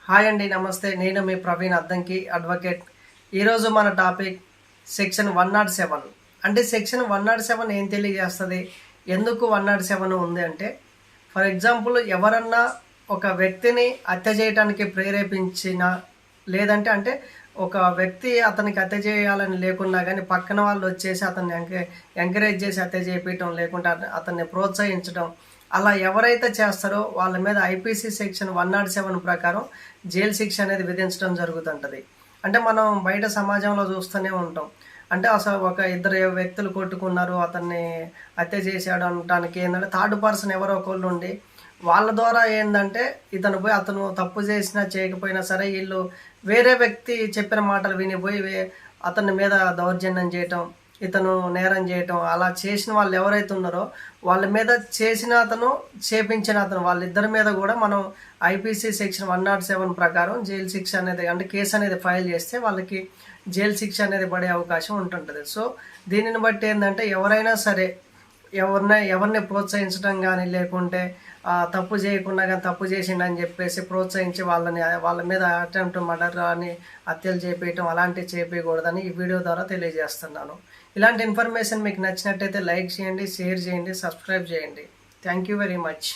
Hi అండి, నమస్తే. నేను మీ ప్రవీణ్ అద్దంకి, అడ్వకేట్. ఈరోజు మన టాపిక్ సెక్షన్ 107. అంటే సెక్షన్ 107 ఏం తెలియజేస్తుంది, ఎందుకు 107 ఉంది అంటే, ఫర్ ఎగ్జాంపుల్ ఎవరన్నా ఒక వ్యక్తిని హత్య చేయడానికి ప్రేరేపించిన, లేదంటే అంటే ఒక వ్యక్తి అతనికి హత్య చేయాలని లేకున్నా కానీ పక్కన వాళ్ళు వచ్చేసి అతన్ని ఎంకరేజ్ చేసి హత్య చేయించడం, లేకుంటే అతన్ని ప్రోత్సహించడం, అలా ఎవరైతే చేస్తారో వాళ్ళ మీద ఐపీసీ సెక్షన్ 107 ప్రకారం జైలు శిక్ష అనేది విధించడం జరుగుతుంటుంది. అంటే మనం బయట సమాజంలో చూస్తూనే ఉంటాం. అంటే అసలు ఒక ఇద్దరు వ్యక్తులు కొట్టుకున్నారు, అతన్ని హత్య చేశాడు అనటానికి ఏంటంటే థర్డ్ పర్సన్ ఎవరో ఒకళ్ళు ఉండి వాళ్ళ ద్వారా ఏంటంటే ఇతను పోయి అతను తప్పు చేసినా చేయకపోయినా సరే వీళ్ళు వేరే వ్యక్తి చెప్పిన మాటలు వినిపోయి అతని మీద దౌర్జన్యం చేయటం, ఇతను నేరం చేయటం, అలా చేసిన వాళ్ళు ఎవరైతే ఉన్నారో వాళ్ళ మీద చేసిన అతను, చేపించిన అతను, వాళ్ళిద్దరి మీద కూడా మనం ఐపీసీ సెక్షన్ 107 ప్రకారం జైలు శిక్ష అనేది, అంటే కేసు అనేది ఫైల్ చేస్తే వాళ్ళకి జైలు శిక్ష అనేది పడే అవకాశం ఉంటుంటుంది. సో దీనిని బట్టి ఏంటంటే ఎవరైనా సరే ఎవరిని ప్రోత్సహించడం కానీ, లేకుంటే తప్పు చేయకుండా కానీ తప్పు చేసిండని చెప్పేసి ప్రోత్సహించి వాళ్ళ మీద అటెంప్ట్ మర్డర్ అని హత్యలు చేపించడం అలాంటివి చేయకూడదని ఈ వీడియో ద్వారా తెలియజేస్తున్నాను. ఇలాంటి ఇన్ఫర్మేషన్ మీకు నచ్చినట్టయితే లైక్ చేయండి, షేర్ చేయండి, సబ్స్క్రైబ్ చేయండి. Thank you very much.